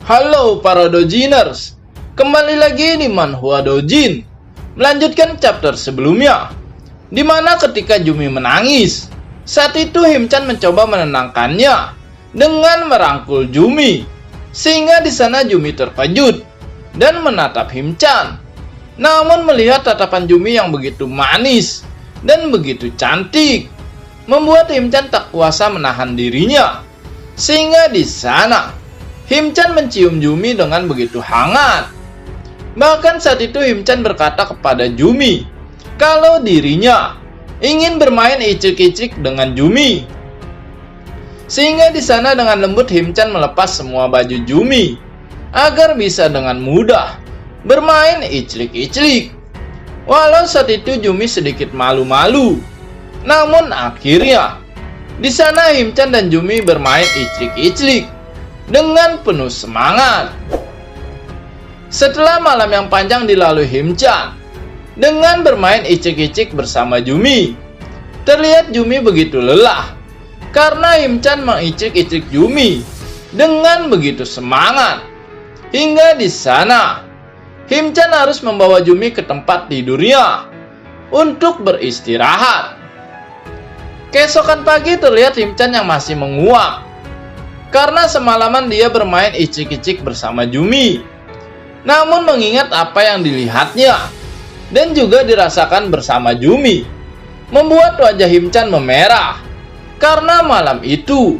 Halo para Dojiners, kembali lagi di Manhwa Dojin. Melanjutkan chapter sebelumnya, di mana ketika Jumi menangis, saat itu Himchan mencoba menenangkannya dengan merangkul Jumi, sehingga di sana Jumi terkejut dan menatap Himchan. Namun melihat tatapan Jumi yang begitu manis dan begitu cantik, membuat Himchan tak kuasa menahan dirinya, sehingga di sana Himchan mencium Jumi dengan begitu hangat. Bahkan saat itu Himchan berkata kepada Jumi kalau dirinya ingin bermain icik-icik dengan Jumi. Sehingga di sana dengan lembut Himchan melepas semua baju Jumi agar bisa dengan mudah bermain iclik-iclik. Walau saat itu Jumi sedikit malu-malu, namun akhirnya di sana Himchan dan Jumi bermain iclik-iclik dengan penuh semangat. Setelah malam yang panjang dilalui Himchan dengan bermain icik-icik bersama Jumi, terlihat Jumi begitu lelah karena Himchan mengicik-icik Jumi dengan begitu semangat. Hingga di sana Himchan harus membawa Jumi ke tempat tidurnya untuk beristirahat. Keesokan pagi terlihat Himchan yang masih menguap karena semalaman dia bermain icik-icik bersama Jumi. Namun mengingat apa yang dilihatnya dan juga dirasakan bersama Jumi, membuat wajah Himchan memerah. Karena malam itu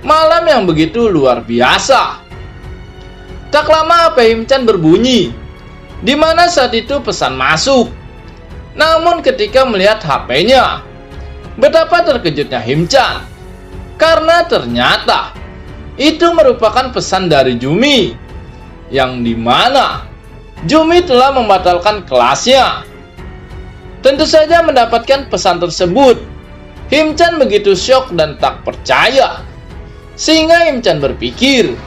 malam yang begitu luar biasa. Tak lama HP Himchan berbunyi, di mana saat itu pesan masuk. Namun ketika melihat HP-nya, betapa terkejutnya Himchan karena ternyata itu merupakan pesan dari Jumi, yang dimana Jumi telah membatalkan kelasnya. Tentu saja mendapatkan pesan tersebut, Himchan begitu syok dan tak percaya. Sehingga Himchan berpikir,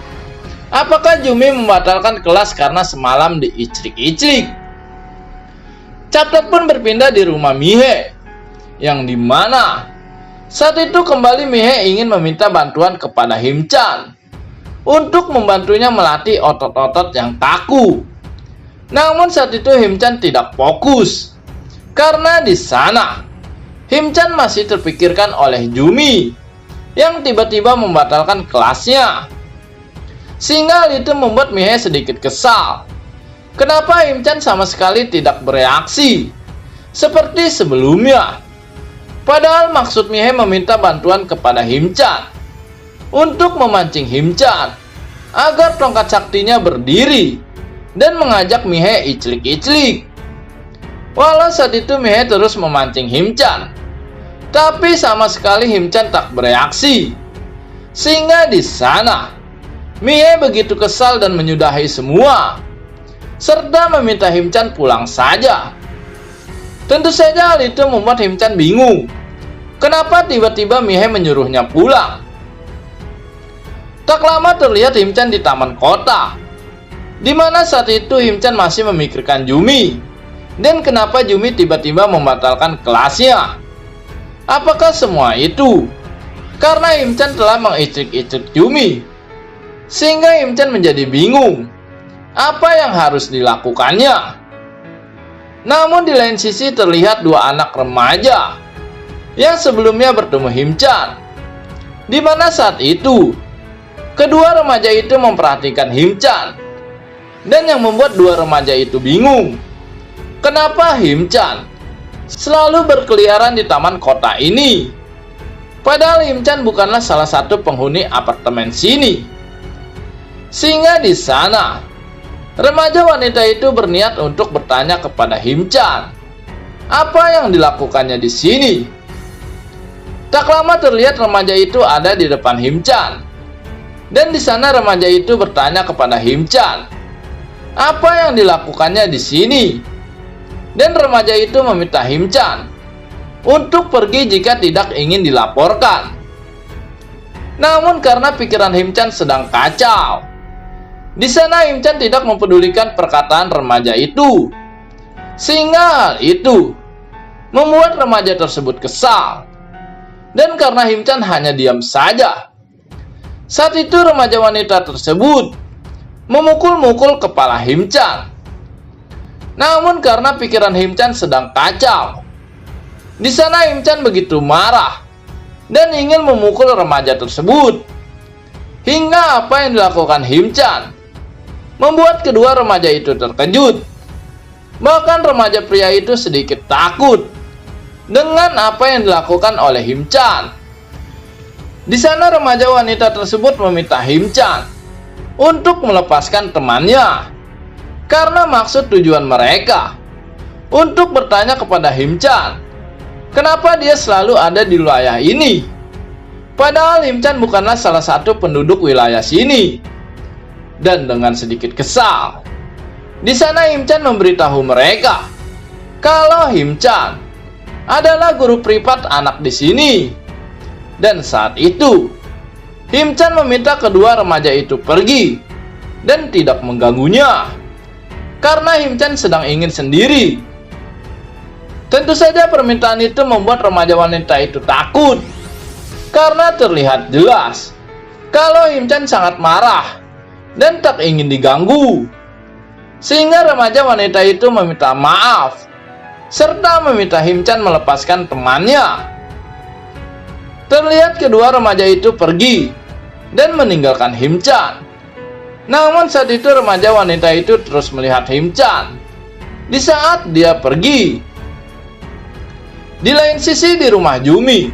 apakah Jumi membatalkan kelas karena semalam diicrik-icrik? Chapter pun berpindah di rumah Mihe, yang dimana saat itu kembali Mihe ingin meminta bantuan kepada Himchan untuk membantunya melatih otot-otot yang kaku. Namun saat itu Himchan tidak fokus karena di sana Himchan masih terpikirkan oleh Jumi yang tiba-tiba membatalkan kelasnya. Sehingga hal itu membuat Mihe sedikit kesal. Kenapa Himchan sama sekali tidak bereaksi seperti sebelumnya? Padahal maksud Mihe meminta bantuan kepada Himchan untuk memancing Himchan agar tongkat saktinya berdiri dan mengajak Mihe iclik-iclik. Walau saat itu Mihe terus memancing Himchan, tapi sama sekali Himchan tak bereaksi. Sehingga di sana Mihe begitu kesal dan menyudahi semua, serta meminta Himchan pulang saja. Tentu saja hal itu membuat Himchan bingung. Kenapa tiba-tiba Mihe menyuruhnya pulang? Tak lama terlihat Himchan di taman kota, di mana saat itu Himchan masih memikirkan Jumi dan kenapa Jumi tiba-tiba membatalkan kelasnya. Apakah semua itu karena Himchan telah mengicik-icik Jumi? Sehingga Himchan menjadi bingung apa yang harus dilakukannya. Namun di lain sisi terlihat dua anak remaja yang sebelumnya bertemu Himchan, di mana saat itu kedua remaja itu memperhatikan Himchan, dan yang membuat dua remaja itu bingung kenapa Himchan selalu berkeliaran di taman kota ini. Padahal Himchan bukanlah salah satu penghuni apartemen sini. Sehingga di sana remaja wanita itu berniat untuk bertanya kepada Himchan apa yang dilakukannya di sini. Tak lama terlihat remaja itu ada di depan Himchan, dan di sana remaja itu bertanya kepada Himchan apa yang dilakukannya di sini. Dan remaja itu meminta Himchan untuk pergi jika tidak ingin dilaporkan. Namun karena pikiran Himchan sedang kacau, di sana Himchan tidak mempedulikan perkataan remaja itu. Sehingga hal itu membuat remaja tersebut kesal. Dan karena Himchan hanya diam saja, saat itu remaja wanita tersebut memukul-mukul kepala Himchan. Namun karena pikiran Himchan sedang kacau, di sana Himchan begitu marah dan ingin memukul remaja tersebut. Hingga apa yang dilakukan Himchan membuat kedua remaja itu terkejut. Bahkan remaja pria itu sedikit takut dengan apa yang dilakukan oleh Himchan. Di sana remaja wanita tersebut meminta Himchan untuk melepaskan temannya, karena maksud tujuan mereka untuk bertanya kepada Himchan kenapa dia selalu ada di wilayah ini. Padahal Himchan bukanlah salah satu penduduk wilayah sini. Dan dengan sedikit kesal, di sana Himchan memberitahu mereka kalau Himchan adalah guru privat anak di sini. Dan saat itu Himchan meminta kedua remaja itu pergi dan tidak mengganggunya, karena Himchan sedang ingin sendiri. Tentu saja permintaan itu membuat remaja wanita itu takut, karena terlihat jelas kalau Himchan sangat marah dan tak ingin diganggu. Sehingga remaja wanita itu meminta maaf serta meminta Himchan melepaskan temannya. Terlihat kedua remaja itu pergi dan meninggalkan Himchan. Namun saat itu remaja wanita itu terus melihat Himchan di saat dia pergi. Di lain sisi di rumah Jumi,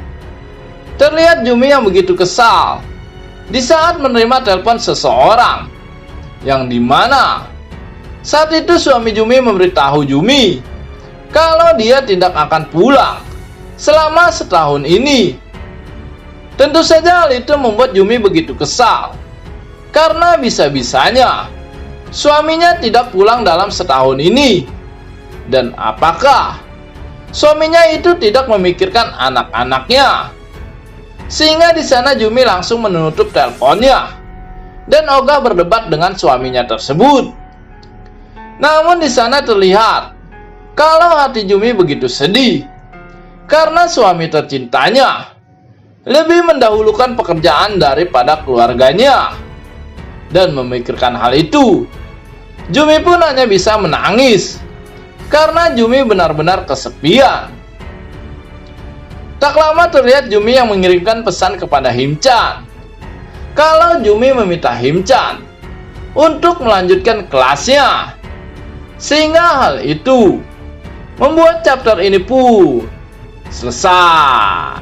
terlihat Jumi yang begitu kesal di saat menerima telepon seseorang, yang dimana saat itu suami Jumi memberitahu Jumi kalau dia tidak akan pulang selama setahun ini. Tentu saja hal itu membuat Jumi begitu kesal, karena bisa-bisanya suaminya tidak pulang dalam setahun ini. Dan apakah suaminya itu tidak memikirkan anak-anaknya? Sehingga di sana Jumi langsung menutup teleponnya dan ogah berdebat dengan suaminya tersebut. Namun di sana terlihat kalau hati Jumi begitu sedih, karena suami tercintanya lebih mendahulukan pekerjaan daripada keluarganya. Dan memikirkan hal itu, Jumi pun hanya bisa menangis, karena Jumi benar-benar kesepian. Tak lama terlihat Jumi yang mengirimkan pesan kepada Himchan kalau Jumi meminta Himchan untuk melanjutkan kelasnya. Sehingga hal itu membuat chapter ini pun selesai.